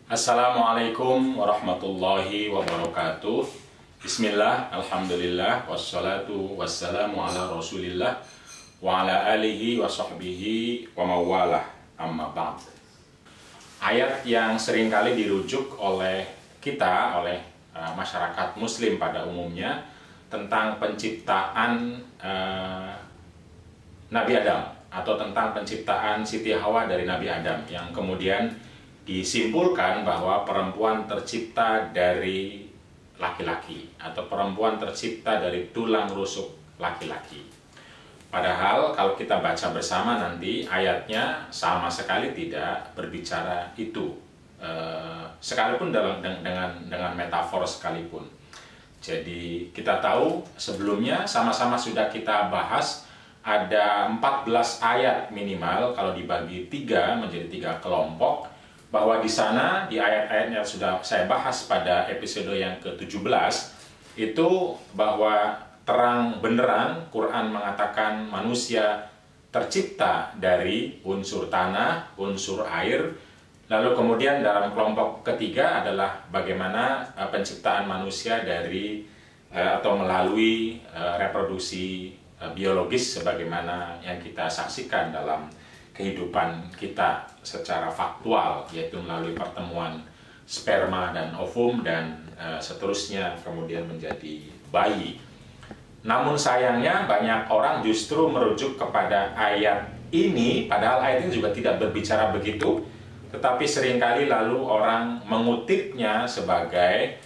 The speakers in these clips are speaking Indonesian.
Assalamualaikum warahmatullahi wabarakatuh. Bismillah, alhamdulillah, wassalatu wassalamu ala rasulillah wa ala alihi wa sahbihi wa mawalah, amma ba'd. Ayat yang seringkali dirujuk oleh kita, oleh masyarakat muslim pada umumnya, tentang penciptaan Nabi Adam, atau tentang penciptaan Siti Hawa dari Nabi Adam, yang kemudian disimpulkan bahwa perempuan tercipta dari laki-laki atau perempuan tercipta dari tulang rusuk laki-laki. Padahal kalau kita baca bersama nanti ayatnya sama sekali tidak berbicara itu, sekalipun dengan metafor sekalipun. Jadi kita tahu sebelumnya sama-sama sudah kita bahas ada 14 ayat minimal kalau dibagi 3 menjadi 3 kelompok, bahwa di sana, di ayat-ayat yang sudah saya bahas pada episode yang ke-17, itu bahwa terang benderang Quran mengatakan manusia tercipta dari unsur tanah, unsur air. Lalu kemudian dalam kelompok ketiga adalah bagaimana penciptaan manusia dari atau melalui reproduksi biologis sebagaimana yang kita saksikan dalam kehidupan kita secara faktual, yaitu melalui pertemuan sperma dan ovum dan seterusnya kemudian menjadi bayi. Namun sayangnya banyak orang justru merujuk kepada ayat ini, padahal ayat ini juga tidak berbicara begitu, tetapi seringkali lalu orang mengutipnya sebagai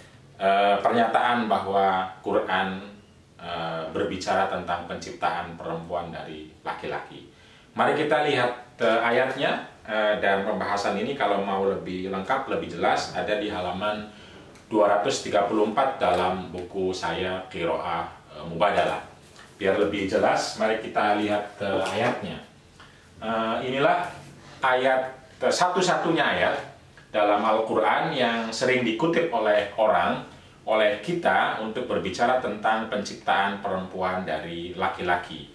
pernyataan bahwa Quran berbicara tentang penciptaan perempuan dari laki-laki. Mari kita lihat ayatnya, dan pembahasan ini kalau mau lebih lengkap, lebih jelas, ada di halaman 234 dalam buku saya Qiraah Mubadalah. Biar lebih jelas, mari kita lihat ayatnya. Inilah ayat satu-satunya ayat dalam Al-Quran yang sering dikutip oleh orang, oleh kita untuk berbicara tentang penciptaan perempuan dari laki-laki,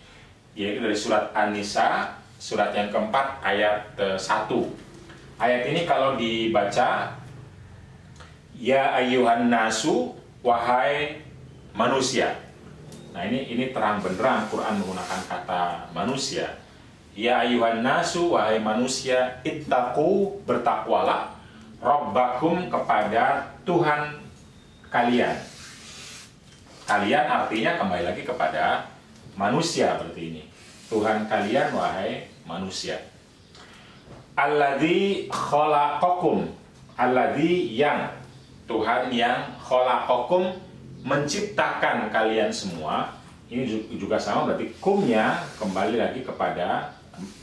yaitu dari surat An-Nisa, surat yang keempat, ayat 1. Ayat ini kalau dibaca, ya ayyuhan nasu, wahai manusia. Nah ini terang benderang Quran menggunakan kata manusia. Ya ayyuhan nasu, wahai manusia, ittaqu, bertakwalah, rabbakum, kepada Tuhan kalian. Kalian artinya kembali lagi kepada manusia berarti ini. Tuhan kalian, wahai manusia. Alladzi khalaqakum, alladzi, yang, Tuhan yang, khalaqakum, menciptakan kalian semua. Ini juga sama, berarti kumnya kembali lagi kepada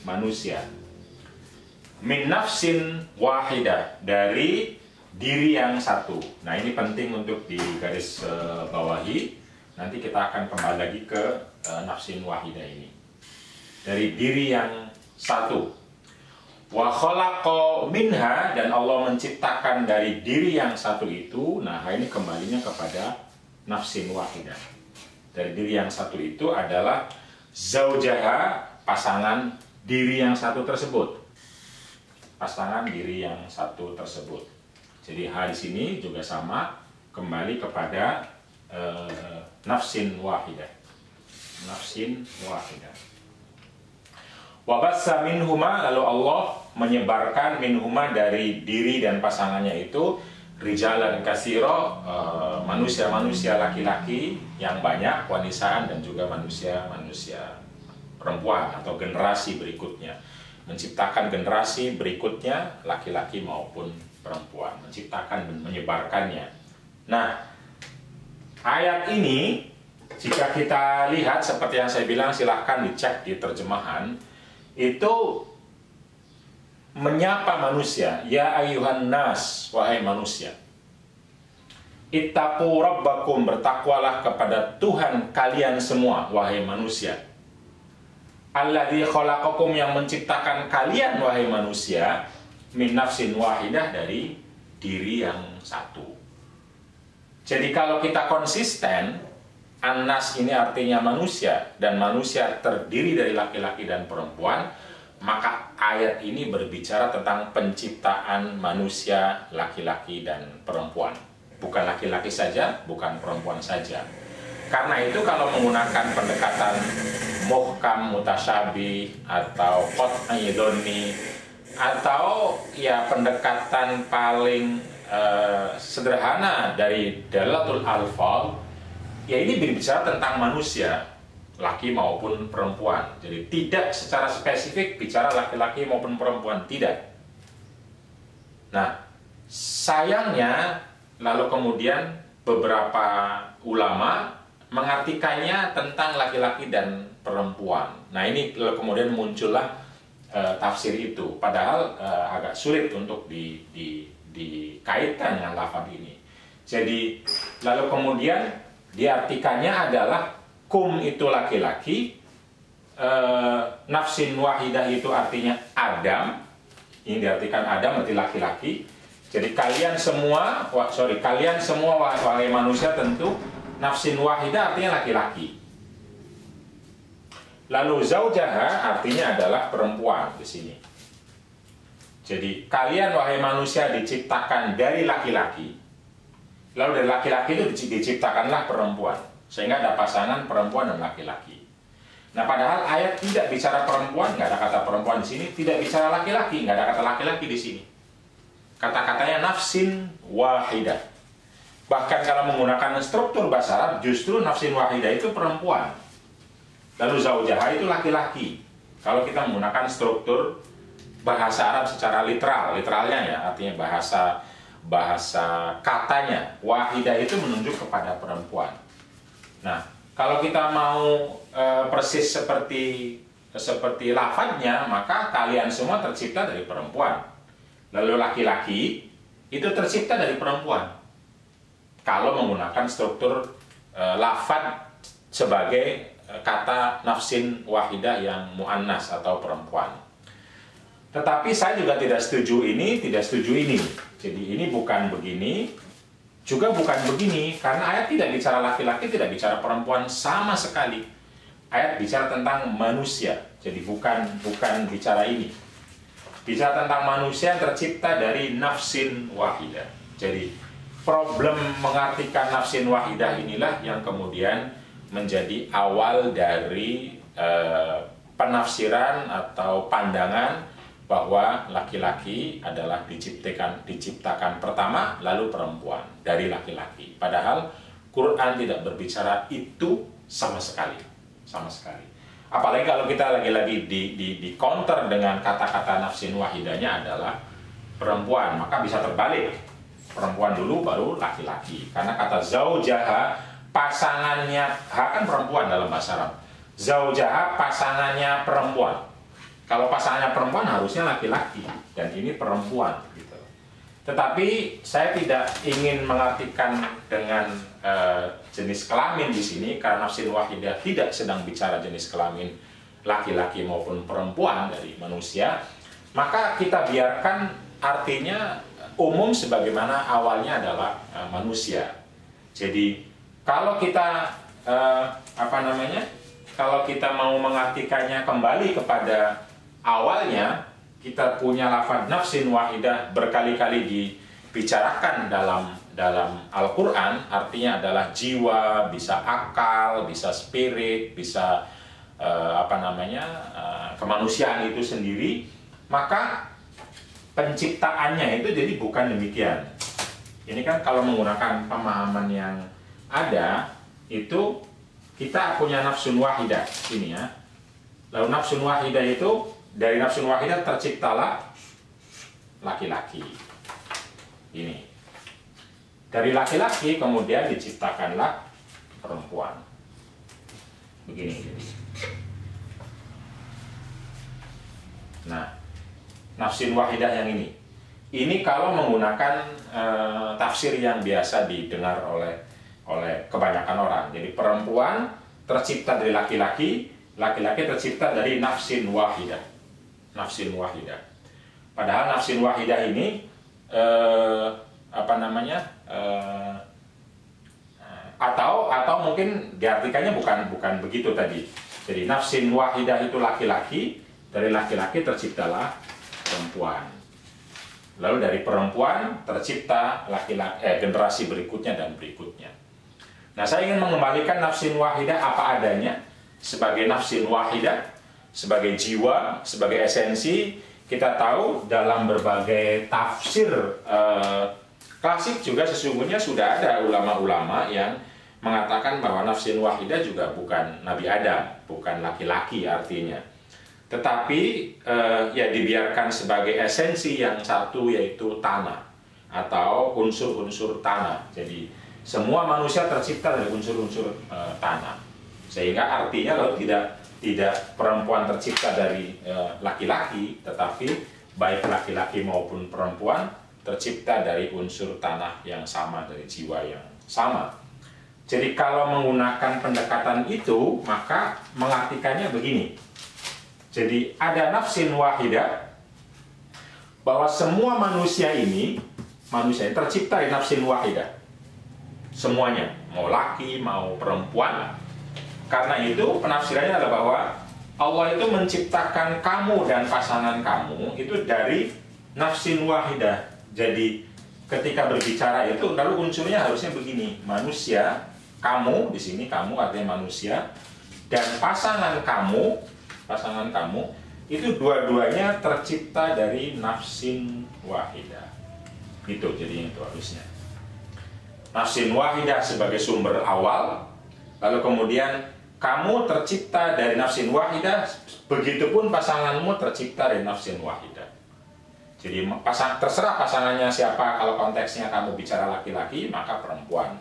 manusia. Min nafsin wahidah, dari diri yang satu. Nah ini penting untuk digaris bawahi. Nanti kita akan kembali lagi ke nafsin wahidah ini. Dari diri yang satu. Wa khalaqa minha, dan Allah menciptakan dari diri yang satu itu. Nah ini kembalinya kepada nafsin wahidah. Dari diri yang satu itu adalah zaujaha, pasangan diri yang satu tersebut. Pasangan diri yang satu tersebut. Jadi di sini juga sama, kembali kepada nafsin wahidah. Nafsin wahidah. Wa bassa minhuma, lalu Allah menyebarkan minhuma, dari diri dan pasangannya itu, rijalan katsira, manusia-manusia laki-laki yang banyak, wanisaan, dan juga manusia-manusia perempuan atau generasi berikutnya. Menciptakan generasi berikutnya, laki-laki maupun perempuan, menciptakan dan menyebarkannya. Nah, ayat ini jika kita lihat seperti yang saya bilang, silahkan dicek di terjemahan, itu menyapa manusia, ya ayyuhan nas, wahai manusia. Ittaqu rabbakum, bertakwalah kepada Tuhan kalian semua, wahai manusia. Alladzi khalaqakum, yang menciptakan kalian, wahai manusia, min nafsin wahidah, dari diri yang satu. Jadi kalau kita konsisten, An-Nas ini artinya manusia, dan manusia terdiri dari laki-laki dan perempuan, maka ayat ini berbicara tentang penciptaan manusia laki-laki dan perempuan. Bukan laki-laki saja, bukan perempuan saja. Karena itu kalau menggunakan pendekatan muhkam mutasyabih atau qat'i dhanni atau ya pendekatan paling sederhana dari dalalatul alfal, ya ini berbicara tentang manusia, laki maupun perempuan. Jadi tidak secara spesifik bicara laki-laki maupun perempuan, tidak. Nah, sayangnya lalu kemudian beberapa ulama mengartikannya tentang laki-laki dan perempuan. Nah, ini lalu kemudian muncullah tafsir itu. Padahal agak sulit untuk dikaitkan dengan lafaz ini. Jadi lalu kemudian diartikannya adalah kum itu laki-laki, nafsin wahidah itu artinya Adam. Ini diartikan Adam berarti laki-laki. Jadi kalian semua wahai manusia tentu nafsin wahidah artinya laki-laki. Lalu zaujaha artinya adalah perempuan di sini. Jadi kalian wahai manusia diciptakan dari laki-laki. Lalu dari laki-laki itu diciptakanlah perempuan. Sehingga ada pasangan perempuan dan laki-laki. Nah, padahal ayat tidak bicara perempuan, nggak ada kata perempuan di sini, tidak bicara laki-laki, nggak ada kata laki-laki di sini. Kata-katanya nafsin wahidah. Bahkan kalau menggunakan struktur bahasa Arab, justru nafsin wahidah itu perempuan. Lalu zaujaha itu laki-laki. Kalau kita menggunakan struktur bahasa Arab secara literalnya ya, artinya bahasa katanya, wahidah itu menunjuk kepada perempuan. Nah, kalau kita mau persis seperti lafadznya, maka kalian semua tercipta dari perempuan. Lalu laki-laki itu tercipta dari perempuan. Kalau menggunakan struktur lafadz sebagai kata nafsin wahidah yang mu'annas atau perempuan. Tetapi saya juga tidak setuju ini. Jadi ini bukan begini, juga bukan begini, karena ayat tidak bicara laki-laki, tidak bicara perempuan sama sekali. Ayat bicara tentang manusia, jadi bukan bicara ini. Bicara tentang manusia yang tercipta dari nafsin wahidah. Jadi problem mengartikan nafsin wahidah inilah yang kemudian menjadi awal dari penafsiran atau pandangan bahwa laki-laki adalah diciptakan pertama, lalu perempuan dari laki-laki. Padahal Quran tidak berbicara itu sama sekali. Apalagi kalau kita lagi-lagi di counter dengan kata-kata nafsin wahidahnya adalah perempuan, maka bisa terbalik. Perempuan dulu baru laki-laki. Karena kata zaujaha, pasangannya, kan perempuan dalam bahasa Arab. Zaujaha pasangannya perempuan. Kalau pasangannya perempuan harusnya laki-laki, dan ini perempuan gitu. Tetapi saya tidak ingin mengartikan dengan jenis kelamin di sini, karena nafsin wahidah tidak sedang bicara jenis kelamin laki-laki maupun perempuan dari manusia. Maka kita biarkan artinya umum sebagaimana awalnya adalah manusia. Jadi kalau kita kalau kita mau mengartikannya kembali kepada awalnya, kita punya lafaz nafsin wahidah berkali-kali dibicarakan dalam Al-Quran, artinya adalah jiwa, bisa akal, bisa spirit, bisa kemanusiaan itu sendiri. Maka penciptaannya itu jadi bukan demikian. Ini kan kalau menggunakan pemahaman yang ada, itu kita punya nafsun wahidah ini ya. Lalu nafsun wahidah itu, dari nafsun wahidah terciptalah laki-laki. Ini. Dari laki-laki kemudian diciptakanlah perempuan. Begini. Nah, nafsin wahidah yang ini. Ini kalau menggunakan tafsir yang biasa didengar oleh kebanyakan orang. Jadi perempuan tercipta dari laki-laki, laki-laki tercipta dari nafsin wahidah. Nafsin wahidah. Padahal nafsin wahidah ini atau mungkin diartikannya bukan begitu tadi. Jadi nafsin wahidah itu laki-laki, dari laki-laki terciptalah perempuan. Lalu dari perempuan tercipta generasi berikutnya dan berikutnya. Nah, saya ingin mengembalikan nafsin wahidah apa adanya, sebagai nafsin wahidah, sebagai jiwa, sebagai esensi. Kita tahu dalam berbagai tafsir klasik juga sesungguhnya sudah ada ulama-ulama yang mengatakan bahwa nafsin wahidah juga bukan Nabi Adam, bukan laki-laki artinya. Tetapi ya dibiarkan sebagai esensi yang satu, yaitu tanah atau unsur-unsur tanah. Jadi semua manusia tercipta dari unsur-unsur tanah. Sehingga artinya kalau tidak perempuan tercipta dari laki-laki, tetapi baik laki-laki maupun perempuan tercipta dari unsur tanah yang sama, dari jiwa yang sama. Jadi kalau menggunakan pendekatan itu, maka mengartikannya begini. Jadi ada nafsin wahidah, bahwa semua manusia ini tercipta dari nafsin wahidah. Semuanya, mau laki, mau perempuan. Karena itu penafsirannya adalah bahwa Allah itu menciptakan kamu dan pasangan kamu itu dari nafsin wahidah. Jadi ketika berbicara itu, lalu unsurnya harusnya begini: manusia, kamu di sini, kamu artinya manusia, dan pasangan kamu itu dua-duanya tercipta dari nafsin wahidah. Itu jadinya itu harusnya. Nafsin wahidah sebagai sumber awal, lalu kemudian kamu tercipta dari nafsin wahidah, begitupun pasanganmu tercipta dari nafsin wahidah. Jadi terserah pasangannya siapa. Kalau konteksnya kamu bicara laki-laki, maka perempuan.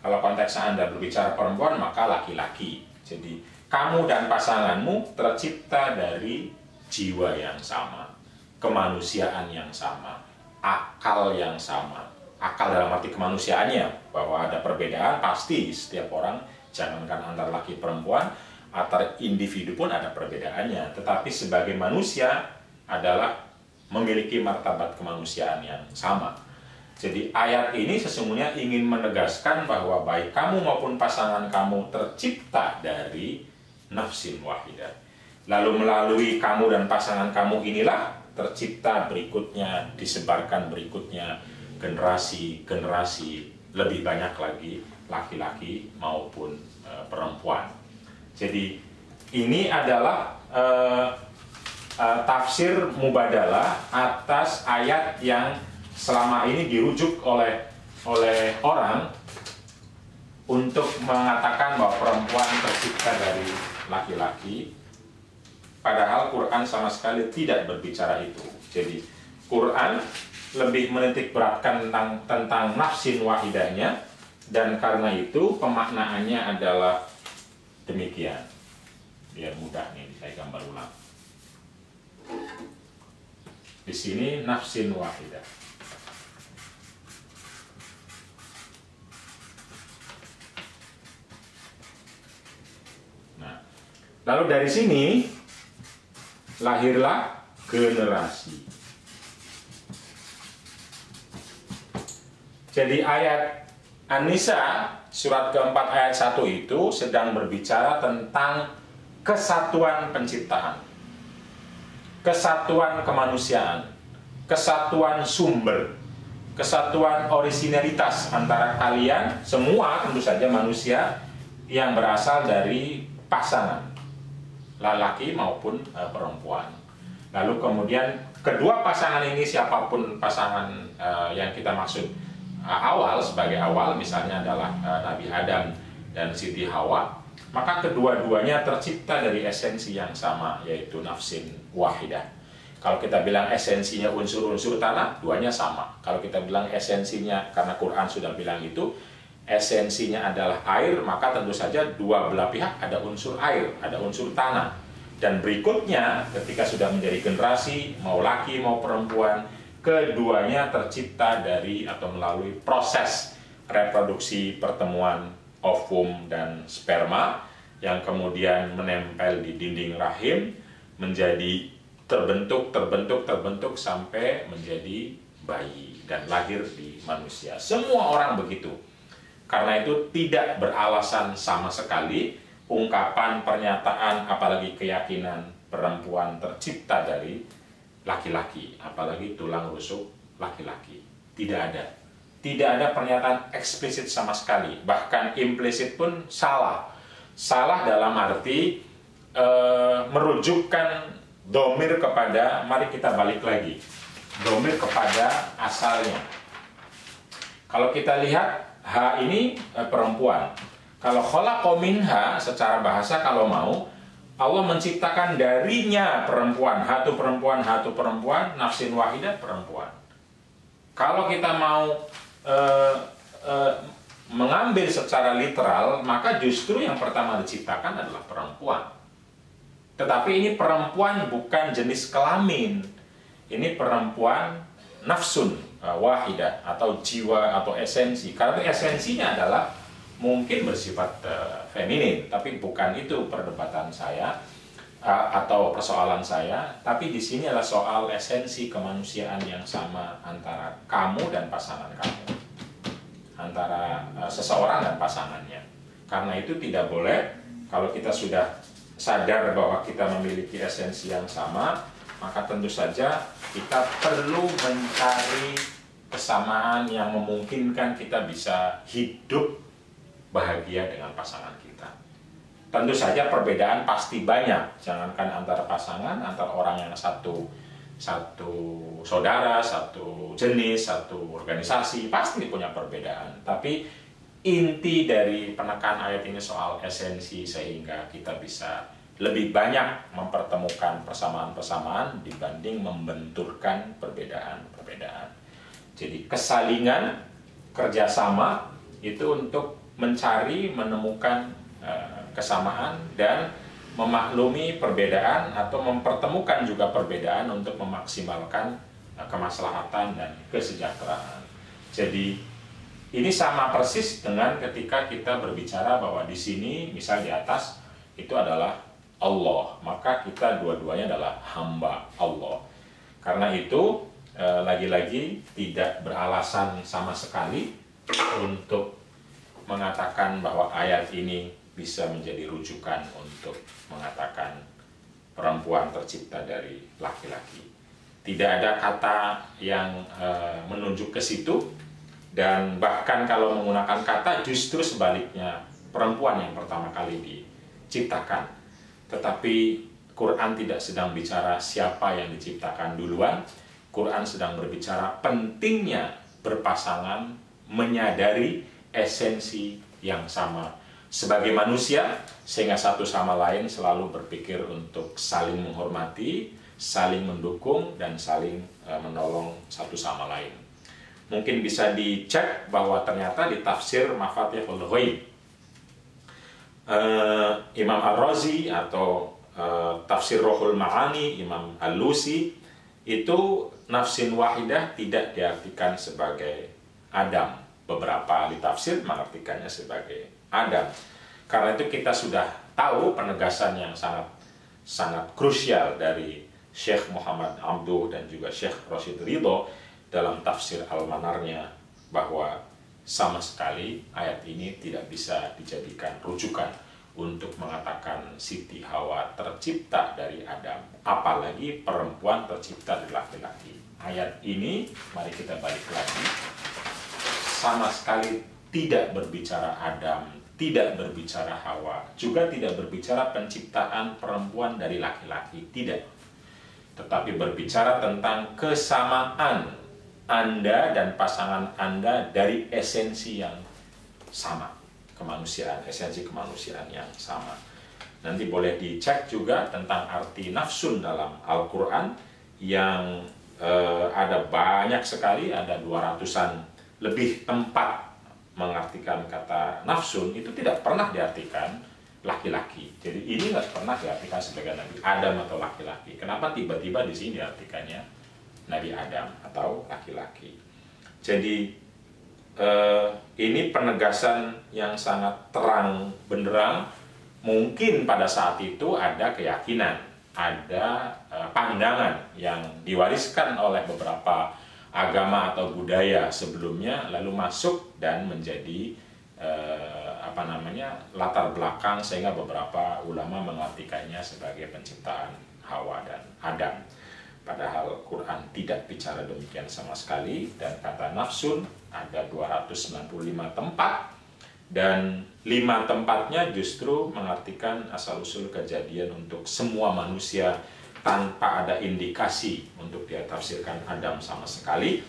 Kalau konteksnya Anda berbicara perempuan, maka laki-laki. Jadi kamu dan pasanganmu tercipta dari jiwa yang sama, kemanusiaan yang sama, akal yang sama. Akal dalam arti kemanusiaannya, bahwa ada perbedaan pasti setiap orang, jangankan antar laki perempuan, antar individu pun ada perbedaannya. Tetapi sebagai manusia adalah memiliki martabat kemanusiaan yang sama. Jadi ayat ini sesungguhnya ingin menegaskan bahwa baik kamu maupun pasangan kamu tercipta dari nafsin wahidah. Lalu melalui kamu dan pasangan kamu inilah tercipta berikutnya, disebarkan berikutnya, generasi-generasi lebih banyak lagi, laki-laki maupun perempuan. Jadi ini adalah tafsir mubadalah atas ayat yang selama ini dirujuk oleh orang untuk mengatakan bahwa perempuan tercipta dari laki-laki, padahal Quran sama sekali tidak berbicara itu. Jadi Quran lebih menitik beratkan tentang nafsin wahidahnya, dan karena itu pemaknaannya adalah demikian. Biar mudah nih saya gambar ulang. Di sini nafsin wahidah. Nah, lalu dari sini lahirlah generasi. Jadi ayat An-Nisa surat keempat ayat 1 itu sedang berbicara tentang kesatuan penciptaan, kesatuan kemanusiaan, kesatuan sumber, kesatuan orisinalitas antara kalian semua, tentu saja manusia yang berasal dari pasangan, laki maupun perempuan. Lalu kemudian kedua pasangan ini, siapapun pasangan yang kita maksud awal, sebagai awal misalnya adalah Nabi Adam dan Siti Hawa, maka kedua-duanya tercipta dari esensi yang sama, yaitu nafsin wahidah. Kalau kita bilang esensinya unsur-unsur tanah, duanya sama. Kalau kita bilang esensinya, karena Quran sudah bilang itu, esensinya adalah air, maka tentu saja dua belah pihak ada unsur air, ada unsur tanah. Dan berikutnya, ketika sudah menjadi generasi, mau laki mau perempuan, keduanya tercipta dari atau melalui proses reproduksi pertemuan ovum dan sperma yang kemudian menempel di dinding rahim, menjadi terbentuk sampai menjadi bayi dan lahir di manusia. Semua orang begitu. Karena itu tidak beralasan sama sekali ungkapan, pernyataan, apalagi keyakinan perempuan tercipta dari laki-laki, apalagi tulang rusuk laki-laki. Tidak ada. Tidak ada pernyataan eksplisit sama sekali. Bahkan implisit pun salah. Salah dalam arti merujukkan domir kepada, mari kita balik lagi, domir kepada asalnya. Kalau kita lihat, ha ini perempuan. Kalau khalaqa minha secara bahasa, kalau mau, Allah menciptakan darinya perempuan, hatu perempuan, nafsin wahidah perempuan. Kalau kita mau mengambil secara literal, maka justru yang pertama diciptakan adalah perempuan. Tetapi ini perempuan bukan jenis kelamin. Ini perempuan nafsun wahidah atau jiwa atau esensi. Karena esensinya adalah mungkin bersifat feminin, tapi bukan itu perdebatan saya atau persoalan saya. Tapi di sini adalah soal esensi kemanusiaan yang sama antara kamu dan pasangan kamu, antara seseorang dan pasangannya. Karena itu tidak boleh, kalau kita sudah sadar bahwa kita memiliki esensi yang sama, maka tentu saja kita perlu mencari kesamaan yang memungkinkan kita bisa hidup bahagia dengan pasangan kita. Tentu saja perbedaan pasti banyak, jangankan antara pasangan, antara orang yang satu saudara, satu jenis, satu organisasi, pasti punya perbedaan. Tapi inti dari penekan ayat ini soal esensi, sehingga kita bisa lebih banyak mempertemukan persamaan-persamaan dibanding membenturkan perbedaan-perbedaan. Jadi kesalingan, kerjasama itu untuk mencari, menemukan kesamaan dan memaklumi perbedaan atau mempertemukan juga perbedaan untuk memaksimalkan kemaslahatan dan kesejahteraan. Jadi ini sama persis dengan ketika kita berbicara bahwa di sini, misal di atas, itu adalah Allah. Maka kita dua-duanya adalah hamba Allah. Karena itu, lagi-lagi tidak beralasan sama sekali untuk mengatakan bahwa ayat ini bisa menjadi rujukan untuk mengatakan perempuan tercipta dari laki-laki. Tidak ada kata yang menunjuk ke situ. Dan bahkan kalau menggunakan kata, justru sebaliknya, perempuan yang pertama kali diciptakan. Tetapi Quran tidak sedang bicara siapa yang diciptakan duluan. Quran sedang berbicara pentingnya berpasangan, menyadari esensi yang sama sebagai manusia, sehingga satu sama lain selalu berpikir untuk saling menghormati, saling mendukung, dan saling menolong satu sama lain. Mungkin bisa dicek bahwa ternyata di tafsir Mafatihul Ghaib, Imam Ar-Razi atau tafsir Rohul Ma'ani, Imam Al-Lusi, itu nafsin wahidah tidak diartikan sebagai Adam. Beberapa ahli tafsir mengartikannya sebagai Adam. Karena itu kita sudah tahu penegasan yang sangat krusial dari Syekh Muhammad Abduh dan juga Syekh Rashid Ridho dalam tafsir Al-Manarnya, bahwa sama sekali ayat ini tidak bisa dijadikan rujukan untuk mengatakan Siti Hawa tercipta dari Adam, apalagi perempuan tercipta dari laki-laki. Ayat ini, mari kita balik lagi, sama sekali tidak berbicara Adam, tidak berbicara Hawa, juga tidak berbicara penciptaan perempuan dari laki-laki, tidak. Tetapi berbicara tentang kesamaan Anda dan pasangan Anda dari esensi yang sama, kemanusiaan, esensi kemanusiaan yang sama. Nanti boleh dicek juga tentang arti nafsun dalam Al-Quran yang ada banyak sekali, ada 200-an lebih tempat mengartikan kata nafsun. Itu tidak pernah diartikan laki-laki. Jadi ini nggak pernah diartikan sebagai Nabi Adam atau laki-laki. Kenapa tiba-tiba di sini diartikannya Nabi Adam atau laki-laki? Jadi ini penegasan yang sangat terang benderang. Mungkin pada saat itu ada keyakinan, ada pandangan yang diwariskan oleh beberapa agama atau budaya sebelumnya, lalu masuk dan menjadi latar belakang, sehingga beberapa ulama mengartikannya sebagai penciptaan Hawa dan Adam. Padahal Quran tidak bicara demikian sama sekali, dan kata nafsun ada 295 tempat, dan 5 tempatnya justru mengartikan asal-usul kejadian untuk semua manusia tanpa ada indikasi untuk dia tafsirkan Adam sama sekali.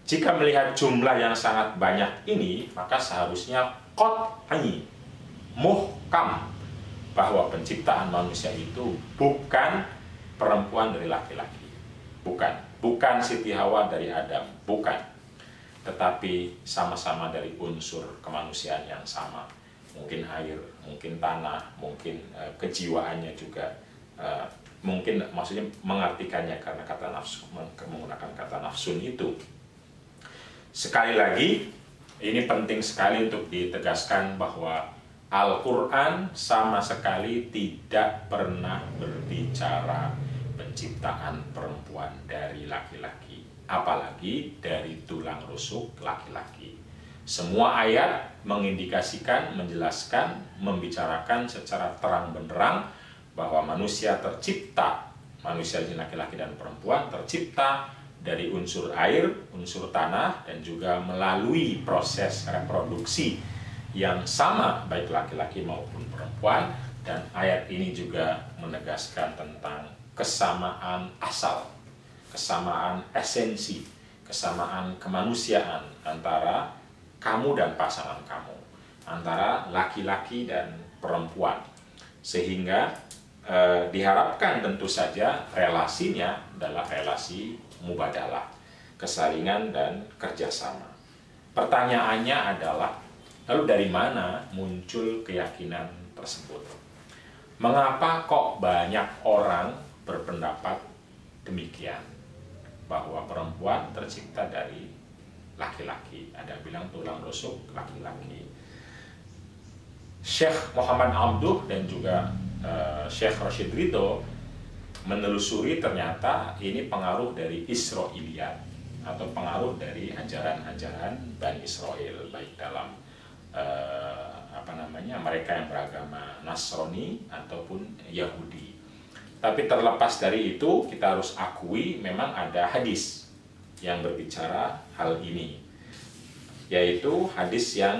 Jika melihat jumlah yang sangat banyak ini, maka seharusnya qat'i, muhkam, bahwa penciptaan manusia itu bukan perempuan dari laki-laki. Bukan Siti Hawa dari Adam, bukan. Tetapi sama-sama dari unsur kemanusiaan yang sama. Mungkin air, mungkin tanah, mungkin kejiwaannya juga. Mungkin maksudnya mengartikannya karena kata nafsu, menggunakan kata nafsun itu. Sekali lagi, ini penting sekali untuk ditegaskan bahwa Al-Quran sama sekali tidak pernah berbicara penciptaan perempuan dari laki-laki, apalagi dari tulang rusuk laki-laki. Semua ayat mengindikasikan, menjelaskan, membicarakan secara terang benderang bahwa manusia tercipta, manusia laki-laki dan perempuan tercipta dari unsur air, unsur tanah, dan juga melalui proses reproduksi yang sama baik laki-laki maupun perempuan. Dan ayat ini juga menegaskan tentang kesamaan asal, kesamaan esensi, kesamaan kemanusiaan antara kamu dan pasangan kamu, antara laki-laki dan perempuan. Sehingga diharapkan tentu saja relasinya adalah relasi mubadalah, kesalingan dan kerjasama. Pertanyaannya adalah, lalu dari mana muncul keyakinan tersebut? Mengapa kok banyak orang berpendapat demikian, bahwa perempuan tercipta dari laki-laki? Ada yang bilang tulang rusuk laki-laki. Syekh Muhammad Abduh dan juga Syekh Rashid Ridho menelusuri, ternyata ini pengaruh dari Israiliyat atau pengaruh dari ajaran-ajaran Bani Israel, baik dalam mereka yang beragama Nasrani ataupun Yahudi. Tapi terlepas dari itu, kita harus akui memang ada hadis yang berbicara hal ini, yaitu hadis yang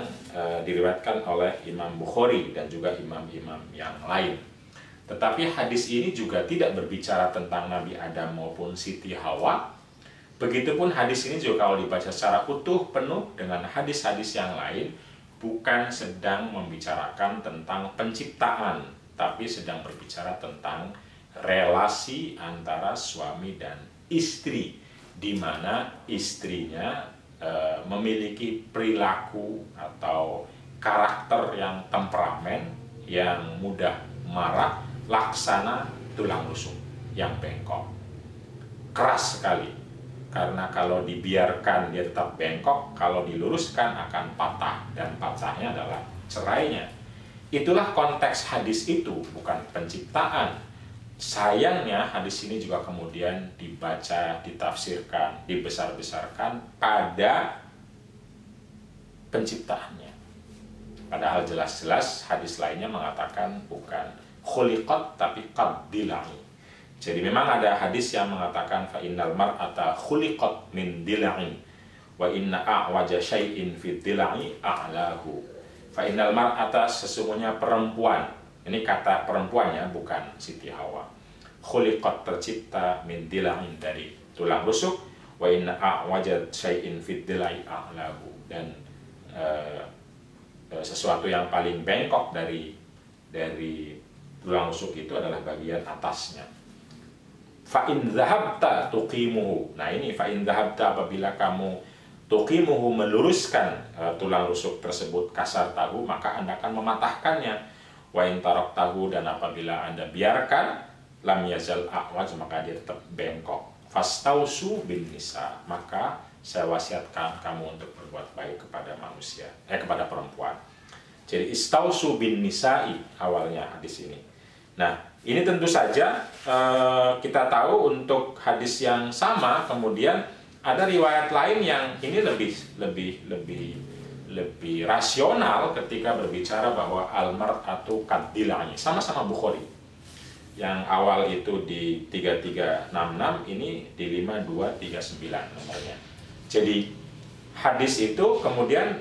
diriwayatkan oleh Imam Bukhari dan juga imam-imam yang lain. Tetapi hadis ini juga tidak berbicara tentang Nabi Adam maupun Siti Hawa. Begitupun hadis ini juga kalau dibaca secara utuh penuh dengan hadis-hadis yang lain, bukan sedang membicarakan tentang penciptaan, tapi sedang berbicara tentang relasi antara suami dan istri, di mana istrinya memiliki perilaku atau karakter yang temperamen, yang mudah marah, laksana tulang rusuk yang bengkok, keras sekali. Karena kalau dibiarkan dia tetap bengkok, kalau diluruskan akan patah, dan patahnya adalah cerainya. Itulah konteks hadis itu, bukan penciptaan. Sayangnya hadis ini juga kemudian dibaca, ditafsirkan, dibesar-besarkan pada penciptaannya. Padahal jelas-jelas hadis lainnya mengatakan bukan khuliqat tapi qad dilai. Jadi memang ada hadis yang mengatakan fa innal mar'ata khuliqat min dila'in wa inna a'waja syai'in fi dilai a'lahu. Fa innal mar'ata, sesungguhnya perempuan, ini kata perempuannya bukan Siti Hawa. Khuliqat, tercipta, min dila'in, dari tulang rusuk, wa inna a'waja syai'in fi dilai a'lahu, dan sesuatu yang paling bengkok dari tulang rusuk itu adalah bagian atasnya. Fa'in dhahabta tuqimuhu. Nah ini fa'in dhahabta, apabila kamu tuqimuhu, meluruskan tulang rusuk tersebut, kasar tahu, maka Anda akan mematahkannya. Wa in taraktahu, dan apabila Anda biarkan, lam yazal a'waj, maka dia tetap bengkok. Fastausu bin nisa, maka saya wasiatkan kamu untuk berbuat baik kepada manusia, kepada perempuan. Jadi istausu bin nisa'i awalnya hadis ini. Nah, ini tentu saja kita tahu untuk hadis yang sama, kemudian ada riwayat lain yang ini lebih rasional ketika berbicara bahwa al-mar'atu qad dilai, sama-sama Bukhari. Yang awal itu di 3366, ini di 5239 nomornya. Jadi hadis itu kemudian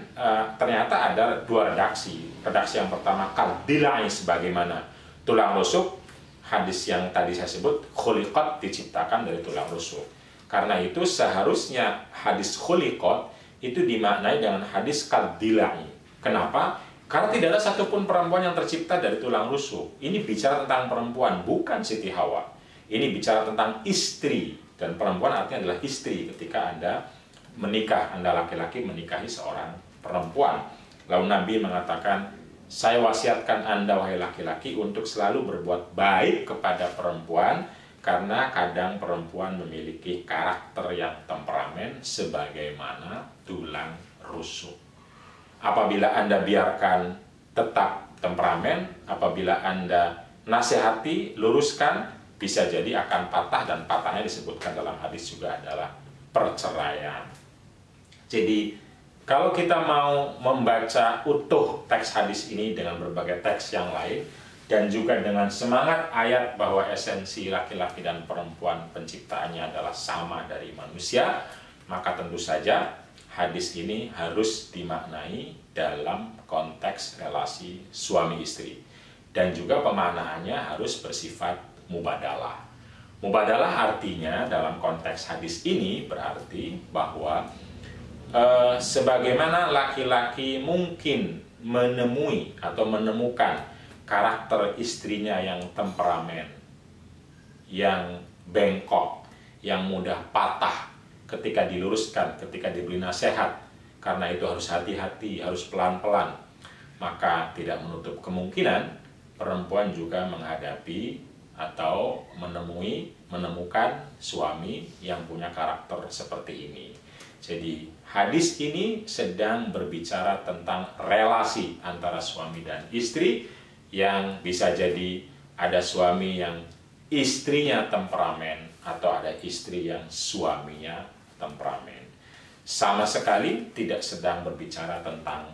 ternyata ada dua redaksi. Redaksi yang pertama kadilai, sebagaimana tulang rusuk. Hadis yang tadi saya sebut khuliqat, diciptakan dari tulang rusuk. Karena itu seharusnya hadis khuliqat itu dimaknai dengan hadis kadilai. Kenapa? Karena tidak ada satupun perempuan yang tercipta dari tulang rusuk. Ini bicara tentang perempuan, bukan Siti Hawa. Ini bicara tentang istri. Dan perempuan artinya adalah istri. Ketika Anda menikah, Anda laki-laki menikahi seorang perempuan. Lalu Nabi mengatakan, saya wasiatkan Anda, wahai laki-laki, untuk selalu berbuat baik kepada perempuan, karena kadang perempuan memiliki karakter yang temperamen sebagaimana tulang rusuk. Apabila Anda biarkan tetap temperamen, apabila Anda nasihati, luruskan, bisa jadi akan patah, dan patahnya disebutkan dalam hadis juga adalah perceraian. Jadi kalau kita mau membaca utuh teks hadis ini dengan berbagai teks yang lain, dan juga dengan semangat ayat bahwa esensi laki-laki dan perempuan penciptaannya adalah sama dari manusia, maka tentu saja hadis ini harus dimaknai dalam konteks relasi suami istri. Dan juga pemaknaannya harus bersifat mubadalah. Mubadalah artinya dalam konteks hadis ini berarti bahwa sebagaimana laki-laki mungkin menemui atau menemukan karakter istrinya yang temperamen, yang bengkok, yang mudah patah ketika diluruskan, ketika diberi nasihat, karena itu harus hati-hati, harus pelan-pelan, maka tidak menutup kemungkinan perempuan juga menghadapi atau menemukan suami yang punya karakter seperti ini. Jadi hadis ini sedang berbicara tentang relasi antara suami dan istri, yang bisa jadi ada suami yang istrinya temperamen atau ada istri yang suaminya temperamen. Sama sekali tidak sedang berbicara tentang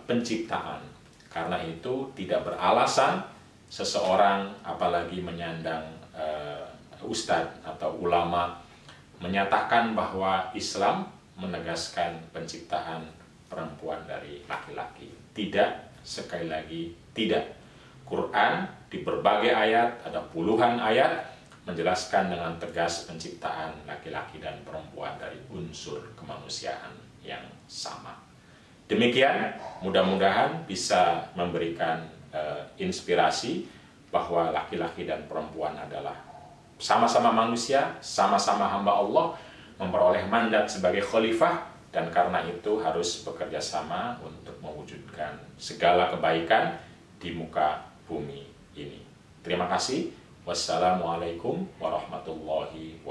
penciptaan. Karena itu tidak beralasan seseorang, apalagi menyandang ustadz atau ulama, menyatakan bahwa Islam menegaskan penciptaan perempuan dari laki-laki. Tidak, sekali lagi tidak. Quran di berbagai ayat, ada puluhan ayat, menjelaskan dengan tegas penciptaan laki-laki dan perempuan dari unsur kemanusiaan yang sama. Demikian, mudah-mudahan bisa memberikan inspirasi bahwa laki-laki dan perempuan adalah sama-sama manusia, sama-sama hamba Allah, memperoleh mandat sebagai khalifah, dan karena itu harus bekerja sama untuk mewujudkan segala kebaikan di muka bumi ini. Terima kasih. Wassalamualaikum warahmatullahi wabarakatuh.